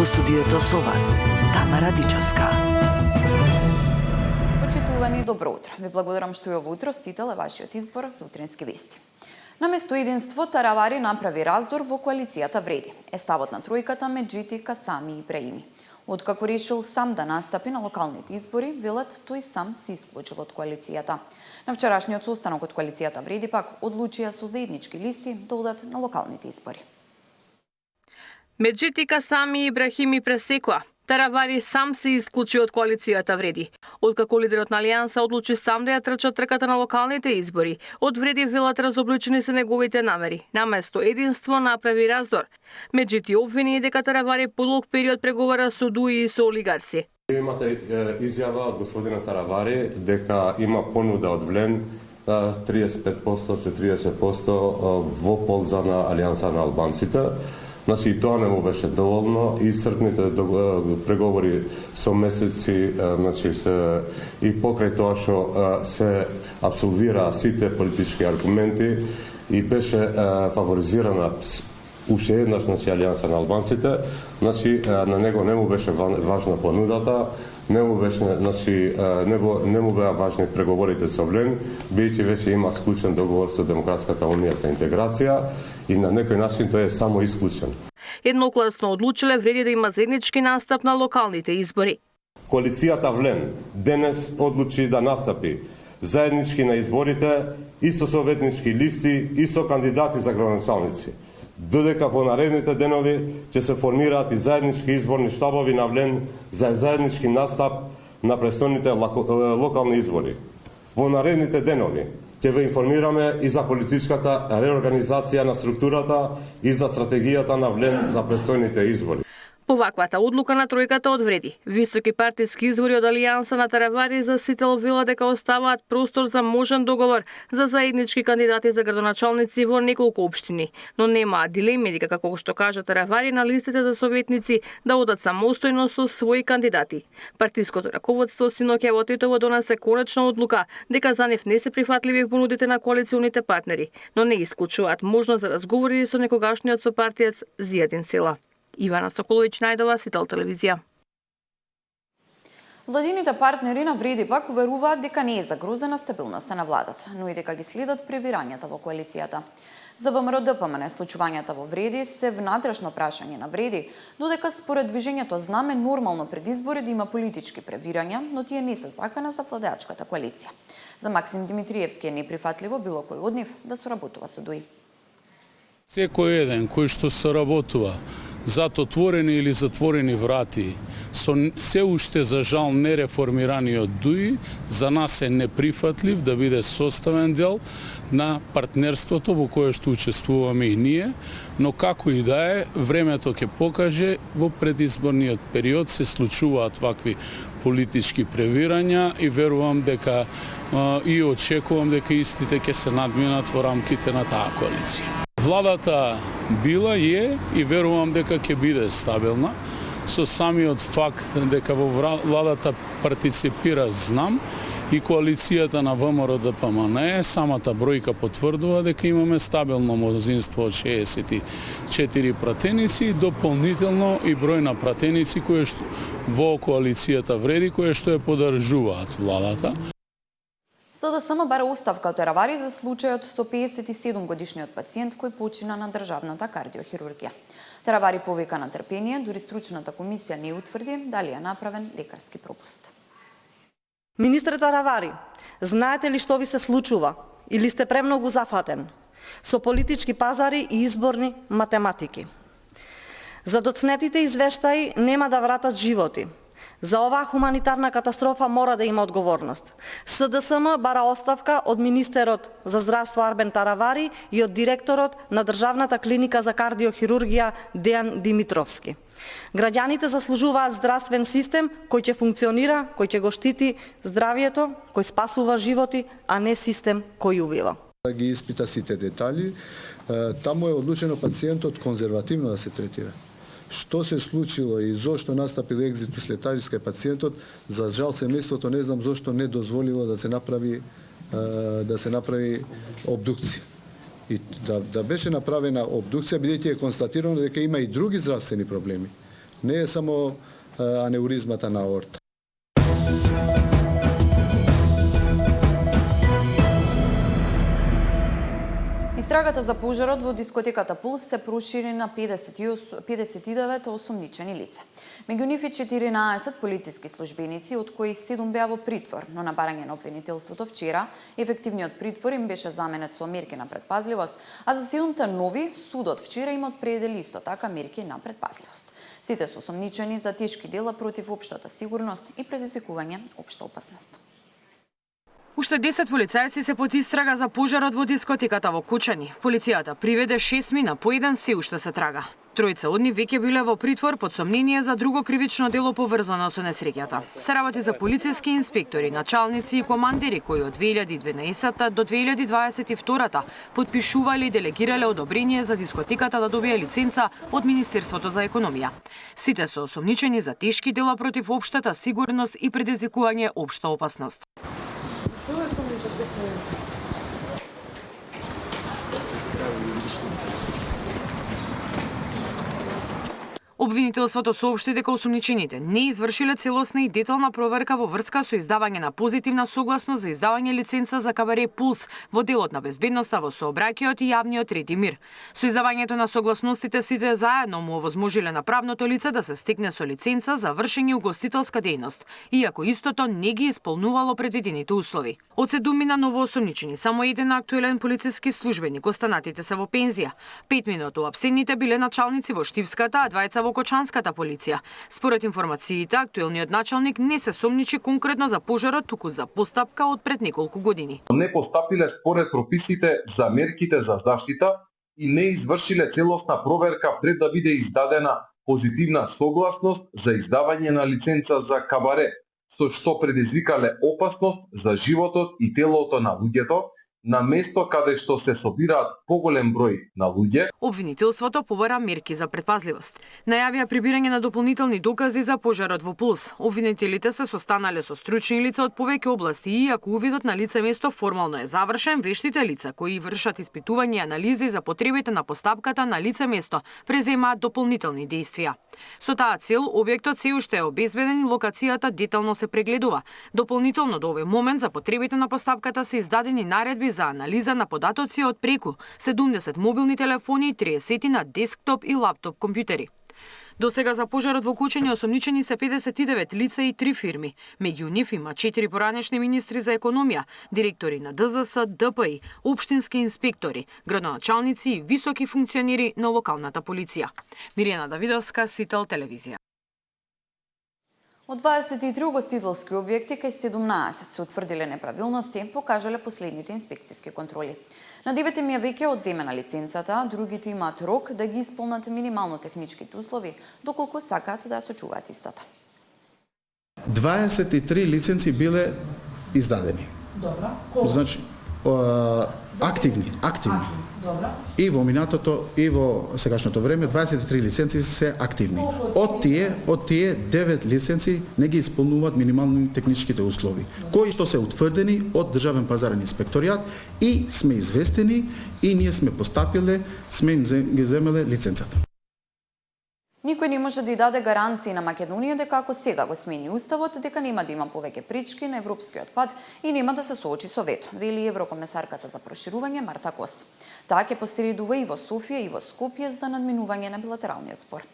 Во студиото со вас, Тамара Дичовска. Почитувани, добро утро. Ви благодарам што и ово утро стителе вашиот избор за утрински вести. Наместо единство, Таравари направи раздор во коалицијата Вреди. Е ставот на тројката Меджити, Касами и Ибраими. Откако решил сам да настапи на локалните избори, велат тој сам се исклучил од коалицијата. На вчерашниот состанок од коалицијата Вреди пак одлучија со заеднички листи да одат на локалните избори. Меджити, Касами и Ибрахими пресекоа. Таравари сам се исклучи од коалицијата Вреди. Откако лидерот на Алијанса одлучи сам да ја трча трката на локалните избори, од Вреди велат разобличени се неговите намери. Наместо единство направи раздор. Меджити обвини дека Таравари подолг период преговара со ДУИ и со олигарси. Имате изјава од господина Таравари дека има понуда од Влен 35%-40% во полза на Алијанса на албанците. Значи, и тоа не му беше доволно. Исцрпните преговори со месеци, значи, и покрај тоа што се абсолвира сите политички аргументи и беше фаворизирана уште еднаш, значи, Алијанса на албанците, значи, на него не му беше важна понудата, не му беше, значи, не му беа важни преговорите со Влен, бидејќи веќе има склучен договор со Демократската унија за интеграција и на некој начин тој е само исклучен. Едногласно одлучиле Вреди да има заеднички настап на локалните избори. Коалицијата Влен денес одлучи да настапи заеднички на изборите и со советнички листи и со кандидати за градоначалници. Додека во наредните денови ќе се формираат и заеднички изборни штабови на Влен за заеднички настап на престојните локални избори. Во наредните денови ќе ве информираме и за политичката реорганизација на структурата и за стратегијата на Влен за престојните избори. Поваквата одлука на тројката од Вреди. Високи партиски извори од Алијанса на Таравари за Сител вела дека оставаат простор за можен договор за заеднички кандидати за градоначалници во неколку општини, но немаат дилеми дека, како што кажа Таравари, на листите за советници да одат самостојно со своји кандидати. Партиското раководство синоќа во Тетово донесе конечна одлука дека за нив не се прифатливи понудите на коалиционите партнери, но не исклучуваат можност за разговори со некогашниот сопартиец Зијадин Села. Ивана Соколовиќ, Најдова, Сител телевизија. Владините партнери на Вреди пак уверуваат дека не е загрозена стабилноста на владата, но и дека ги следат превирањата во коалицијата. За ВМРО ДПМН случувањата во Вреди се внатрешно прашање на Вреди, додека според движењето Знаме нормално пред избори да има политички превирања, но тие не се закана за владеачката коалиција. За Максим Димитриевски е неприфатливо било кој од нив да соработува со ДУИ. Секој еден кој што соработува зад отворени или затворени врати со се уште за жал нереформираниот ДУИ, за нас е неприфатлив да биде составен дел на партнерството во кое што учествуваме и ние, но како и да е, времето ќе покаже, во предизборниот период се случуваат вакви политички превирања и верувам дека и очекувам дека истите ќе се надминат во рамките на таа коалиција. Владата била е и верувам дека ќе биде стабилна, со самиот факт дека во владата партиципира Знам и коалицијата на ВМРО ДПМН, самата бројка потврдува дека имаме стабилно мнозинство од 64 пратеници и дополнително и број на пратеници кои што во коалицијата Вреди, кои што ја поддржуваат владата. СДСМ бара оставка од Таравари за случајот со 57-годишниот пациент кој почина на државната кардиохирургија. Таравари повика на трпение, дури стручната комисија не утврди дали е направен лекарски пропуст. Министре Таравари, знаете ли што ви се случува или сте премногу зафатен со политички пазари и изборни математики? За доцнетите извештаи нема да вратат животи. За оваа хуманитарна катастрофа мора да има одговорност. СДСМ бара оставка од министерот за здравство Арбен Таравари и од директорот на Државната клиника за кардиохирургија Дејан Димитровски. Граѓаните заслужуваат здравствен систем кој ќе функционира, кој ќе го штити здравието, кој спасува животи, а не систем кој убива. Да ги испита сите детали, таму е одлучено пациентот конзервативно да се третира. Што се случило и зошто настапил екзитус летажис кај пациентот, за жал семејството не знам зошто не дозволило да се направи обдукција. и да беше направена обдукција, бидејќи е констатирано дека има и други здравствени проблеми. Не е само анеуризмата на аорта. Истрагата за пожарот во дискотеката Пулс се прошири на 59 осумничени лица. Меѓу нив и 14 полициски службеници, од кои 7 беа во притвор, но на барање на обвинителството вчера, ефективниот притвор им беше заменет со мерки на предпазливост, а за 7 нови, судот вчера им одпредели исто така мерки на предпазливост. Сите се осумничени за тешки дела против општата сигурност и предизвикување општа опасност. Уште 10 полицајци се под истрага за пожарот во дискотеката во Кучани. Полицијата приведе 6 мина, по еден се уште се трага. Тројца од нив веќе биле во притвор под сомнение за друго кривично дело поврзано со несреќата. Се работи за полициски инспектори, началници и командири кои од 2012 до 2022 подпишувале и делегирале одобрение за дискотеката да добие лиценца од Министерството за економија. Сите се осомничени за тешки дела против општата сигурност и предизвикување општа опасност. Обвинителството соопшти дека осумничените не извршиле целосна и детална проверка во врска со издавање на позитивна согласност за издавање лиценца за кабаре Пулс во делот на безбедноста во сообраќајот и јавниот ред и мир. Со издавањето на согласностите сите заедно му овозможиле на правното лице да се стекне со лиценца за вршење угостителска дејност, иако истото не ги исполнувало предвидените услови. Од 7 новоосумничени, само еден актуелен полициски службеник, останатите се во пензија. 5 минути апсентните биле началници во Штипската, а 2 во Кочанската полиција. Според информациите, актуелниот началник не се сомничи конкретно за пожарот, туку за постапка од пред неколку години. Не постапиле според прописите за мерките за заштита и не извршиле целосна проверка пред да биде издадена позитивна согласност за издавање на лиценца за кабаре, со што предизвикале опасност за животот и телото на луѓето, на место каде што се собираат поголем број на луѓе. Обвинителството побара мерки за предпазливост. Најавија прибирање на дополнителни докази за пожарот во Пулс. Обвинителите се состанале со стручни лица од повеќе области и ако увидот на лице место формално е завршен, вештите лица кои вршат испитување и анализи за потребите на постапката на лице место преземаат дополнителни действија. Со таа цел, објектот се уште е обезбеден и локацијата детално се прегледува. Дополнително до овој момент за потребите на постапката се издадени наредби за анализа на податоци од преку 70 мобилни телефони и 30 на десктоп и лаптоп компјутери. До сега за пожарот во Кучани осомничени се 59 лица и 3 фирми. Меѓу нив има 4 поранешни министри за економија, директори на ДЗС, ДПИ, општински инспектори, градоначалници и високи функционери на локалната полиција. Мирјана Давидовска, Сител телевизија. Од 23 угостителски објекти кај 17 се утврдиле неправилности, покажале последните инспекциски контроли. На 9 им е веќе одземена лиценцата, а другите имаат рок да ги исполнат минимално техничките услови, доколку сакаат да ја сочуваат истата. 23 лиценци биле издадени. Добра. Значи, активни. Добра. И во минатото и во сегашното време 23 лиценци се активни. Од тие 9 лиценци не ги исполнуваат минимални техничките услови, кои што се утврдени од Државен пазарен инспекторијат и сме известени и ние сме постапиле, сме им ги земеле лиценцата. Никој не може да ја даде гаранции на Македонија дека ако сега го смени уставот, дека нема да има повеќе пречки на европскиот пат и нема да се соочи со вето, вели еврокомесарката за проширување Марта Кос. Таа ќе посредува и во Софија и во Скопје за надминување на билатералниот спор.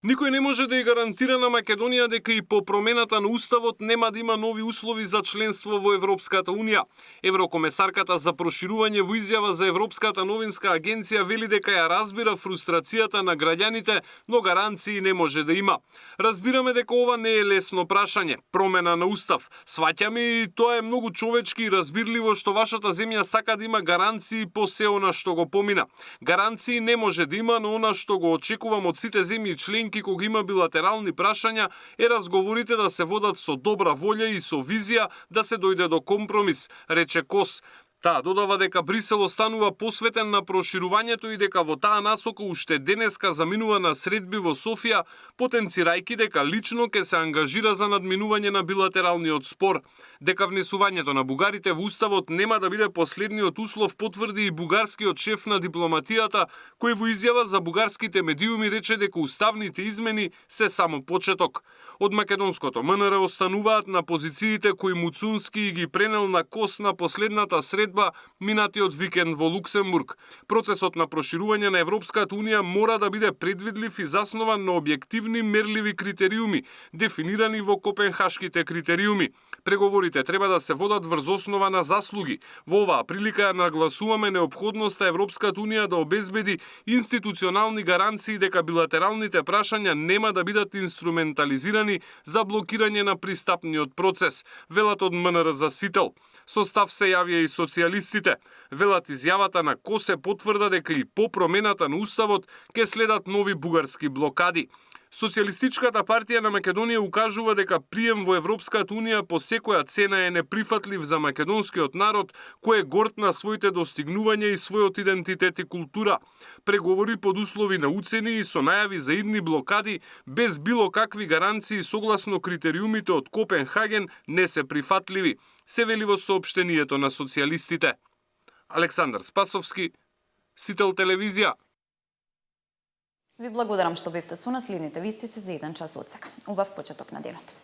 Никој не може да ја гарантира на Македонија дека и по промената на уставот нема да има нови услови за членство во Европската унија. Еврокомесарката за проширување во изјава за Европската новинска агенција вели дека ја разбира фрустрацијата на граѓаните, но гаранции не може да има. Разбираме дека ова не е лесно прашање, промена на устав. Сваќаме и тоа е многу човечки и разбирливо што вашата земја сака да има гаранции по се она што го помина. Гаранции не може да има, но она што го очекувам од сите земји членки кога има билатерални прашања е разговорите да се водат со добра волја и со визија да се дојде до компромис, рече Кос. Таа додава дека Брисел останува посветен на проширувањето и дека во таа насока уште денеска заминува на средби во Софија, потенцирајќи дека лично ќе се ангажира за надминување на билатералниот спор. Дека внесувањето на бугарите во уставот нема да биде последниот услов, потврди и бугарскиот шеф на дипломатијата, кој во изјава за бугарските медиуми рече дека уставните измени се само почеток. Од македонското МНР остануваат на позициите кои Муцунски ги пренел на Кос на последната средба минатиот викенд во Луксембург. Процесот на проширување на Европската Унија мора да биде предвидлив и заснован на објективни мерливи критериуми, дефинирани во Копенхашките критериуми. Преговорите треба да се водат врз основа на заслуги. Во оваа прилика ја нагласуваме неопходноста Европската Унија да обезбеди институционални гаранции дека билатералните прашања нема да бидат инструментализирани за блокирање на пристапниот процес, велат од МНР за Сител. Со став се јавија и социјалистите. Велат изјавата на Косе потврда дека и по промената на уставот ќе следат нови бугарски блокади. Социјалистичката партија на Македонија укажува дека прием во Европската Унија по секоја цена е неприфатлив за македонскиот народ, кој е горд на своите достигнувања и својот идентитет и култура. Преговори под услови на уцени и со најави за идни блокади без било какви гаранции согласно критериумите од Копенхаген не се прифатливи, се вели во соопштението на социјалистите. Александар Спасовски, Сител телевизија. Ви благодарам што бевте со нас. Следните вести се за 1 час од сега. Убав почеток на денот.